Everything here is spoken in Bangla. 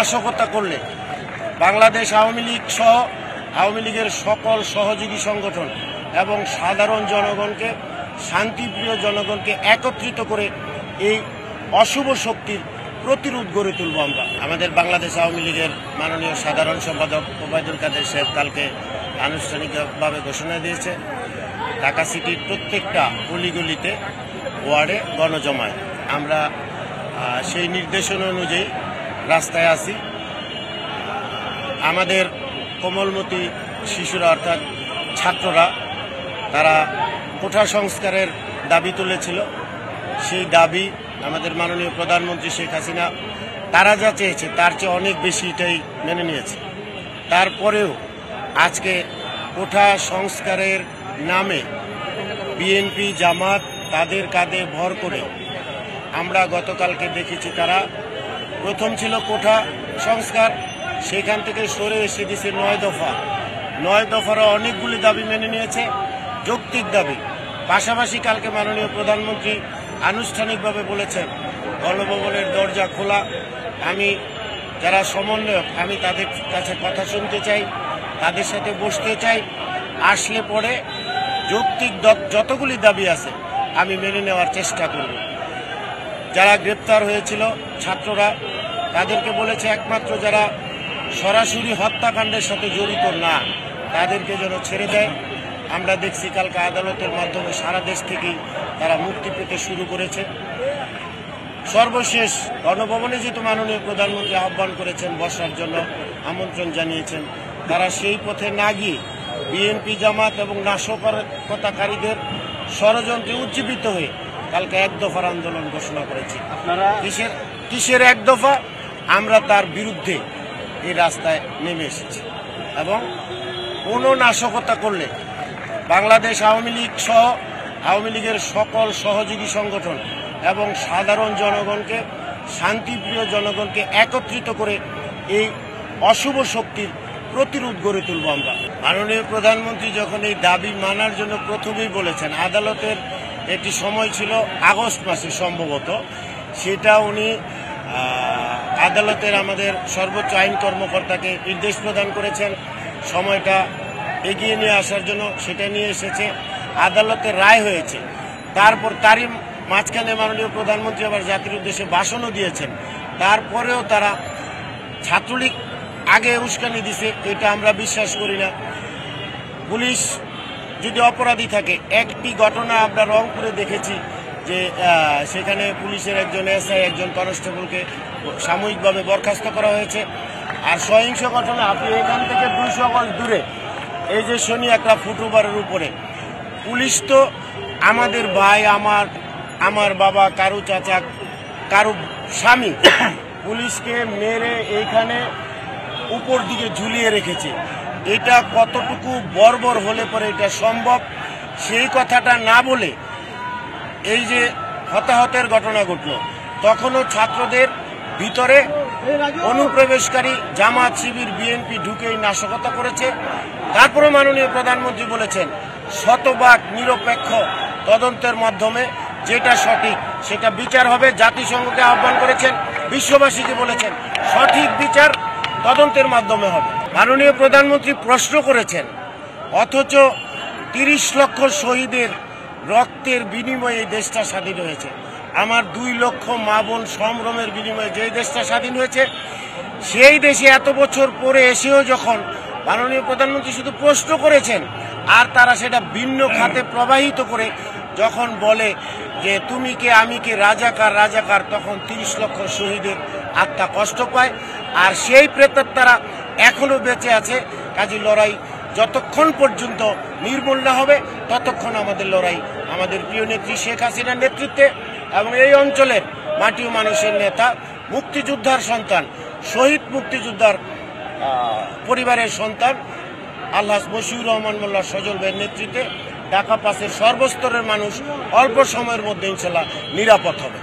নাশকতা করলে বাংলাদেশ আওয়ামী লীগ সহ আওয়ামী লীগের সকল সহযোগী সংগঠন এবং সাধারণ জনগণকে, শান্তিপ্রিয় জনগণকে একত্রিত করে এই অশুভ শক্তির প্রতিরোধ গড়ে তুলব। আমরা আমাদের বাংলাদেশ আওয়ামী লীগের মাননীয় সাধারণ সম্পাদক ওবায়দুল কাদের সাহেব কালকে আনুষ্ঠানিকভাবে ঘোষণা দিয়েছে, ঢাকা সিটির প্রত্যেকটা অলিগলিতে, ওয়ার্ডে গণজমায়। আমরা সেই নির্দেশনা অনুযায়ী রাস্তায় আছি। আমাদের কোমলমতি শিশুরা অর্থাৎ ছাত্ররা তারা কোঠা সংস্কারের দাবি তুলেছিল। সেই দাবি আমাদের মাননীয় প্রধানমন্ত্রী শেখ হাসিনা তারা যা চেয়েছে তার চেয়ে অনেক বেশি এটাই মেনে নিয়েছে। তারপরেও আজকে কোঠা সংস্কারের নামে বিএনপি জামাত তাদের কাঁধে ভর করে আমরা গতকালকে দেখেছি, তারা প্রথম ছিল কোঠা সংস্কার, সেখান থেকে সরে এসে দিয়েছে 9 দফা। 9 দফারও অনেকগুলি দাবি মেনে নিয়েছে, যৌক্তিক দাবি। পাশাপাশি কালকে মাননীয় প্রধানমন্ত্রী আনুষ্ঠানিকভাবে বলেছেন গণভবনের দরজা খোলা। আমি যারা সমন্বয়ক আমি তাদের কাছে কথা শুনতে চাই, তাদের সাথে বসতে চাই, আসলে পরে যৌক্তিক যতগুলি দাবি আছে আমি মেনে নেওয়ার চেষ্টা করব। যারা গ্রেপ্তার হয়েছিল ছাত্ররা, তাদেরকে বলেছে একমাত্র যারা সরাসরি হত্যাকাণ্ডের সাথে জড়িত না তাদেরকে যেন ছেড়ে দেয়। আমরা দেখছি কালকে আদালতের মাধ্যমে সারা দেশ থেকেই তারা মুক্তি পেতে শুরু করেছে। সর্বশেষ গণভবনে যেহেতু মাননীয় প্রধানমন্ত্রী আহ্বান করেছেন, বসার জন্য আমন্ত্রণ জানিয়েছেন, তারা সেই পথে না গিয়ে বিএনপি জামাত এবং নাশকতাকারীদের ষড়যন্ত্রে উজ্জীবিত হয়ে কালকে 1 দফার আন্দোলন ঘোষণা করেছি। আপনারা কিসের 1 দফা? আমরা তার বিরুদ্ধে এই রাস্তায় নেমে এসেছি এবং কোনো নাশকতা করলে বাংলাদেশ আওয়ামী লীগ সহ আওয়ামী লীগের সকল সহযোগী সংগঠন এবং সাধারণ জনগণকে, শান্তিপ্রিয় জনগণকে একত্রিত করে এই অশুভ শক্তির প্রতিরোধ গড়ে তুলব। আমরা মাননীয় প্রধানমন্ত্রী যখন এই দাবি মানার জন্য প্রথমেই বলেছেন, আদালতের একটি সময় ছিল আগস্ট মাসে সম্ভবত, সেটা উনি আদালতের আমাদের সর্বোচ্চ আইন কর্মকর্তাকে নির্দেশ প্রদান করেছেন সময়টা এগিয়ে নিয়ে আসার জন্য। সেটা নিয়ে এসেছে, আদালতের রায় হয়েছে। তারপর তারই মাঝখানে মাননীয় প্রধানমন্ত্রী আবার জাতির উদ্দেশ্যে ভাষণও দিয়েছেন। তারপরেও তারা ছাত্রলীগ আগে উস্কানি দিছে, এটা আমরা বিশ্বাস করি না। পুলিশ যদি অপরাধী থাকে, একটি ঘটনা আমরা রংপুরে দেখেছি যে সেখানে পুলিশের একজন এসআই একজন কনস্টেবলকে সাময়িকভাবে বরখাস্ত করা হয়েছে। আর সহিংস ঘটনা আপনি এখান থেকে 200 গজ দূরে এই যে শনি একটা ফুটওভারের উপরে পুলিশ তো আমাদের ভাই, আমার বাবা, কারু চাচা, কারু স্বামী, পুলিশকে মেরে এইখানে উপর দিকে ঝুলিয়ে রেখেছে। এটা কতটুকু বর্বর হলে পরে এটা সম্ভব সেই কথাটা না বলে এই যে হতাহতের ঘটনা ঘটল, তখনও ছাত্রদের ভিতরে অনুপ্রবেশকারী জামাত, শিবির, বিএনপি ঢুকেই নাশকতা করেছে। তারপরে মাননীয় প্রধানমন্ত্রী বলেছেন শতভাগ নিরপেক্ষ তদন্তের মাধ্যমে যেটা সঠিক সেটা বিচার হবে। জাতিসংঘকে আহ্বান করেছেন, বিশ্ববাসীকে বলেছেন সঠিক বিচার তদন্তের মাধ্যমে হবে। মাননীয় প্রধানমন্ত্রী প্রশ্ন করেছেন, অথচ 30 লক্ষ শহীদের রক্তের বিনিময়ে এই দেশটা স্বাধীন হয়েছে। আমার 2 লক্ষ মা বোন সম্ভ্রমের বিনিময়ে যে দেশটা স্বাধীন হয়েছে, সেই দেশে এত বছর পরে এসেও যখন মাননীয় প্রধানমন্ত্রী শুধু প্রশ্ন করেছেন আর তারা সেটা ভিন্ন খাতে প্রবাহিত করে যখন বলে যে তুমি কে আমি কে, রাজাকার রাজাকার, তখন 30 লক্ষ শহীদের আত্মা কষ্ট পায়। আর সেই প্রেতাত্মারা এখনো বেঁচে আছে। কাজী লড়াই যতক্ষণ পর্যন্ত নির্মূল না হবে ততক্ষণ আমাদের লড়াই আমাদের প্রিয় নেত্রী শেখ হাসিনার নেতৃত্বে এবং এই অঞ্চলের মাটি ও মানুষের নেতা, মুক্তিযোদ্ধার সন্তান, শহীদ মুক্তিযোদ্ধার পরিবারের সন্তান আলহাজ মশিউর রহমান মোল্লা সজল ভাইয়ের নেতৃত্বে ঢাকা পাসের সর্বস্তরের মানুষ অল্প সময়ের মধ্যে ইনশাল্লাহ নিরাপদ হবে।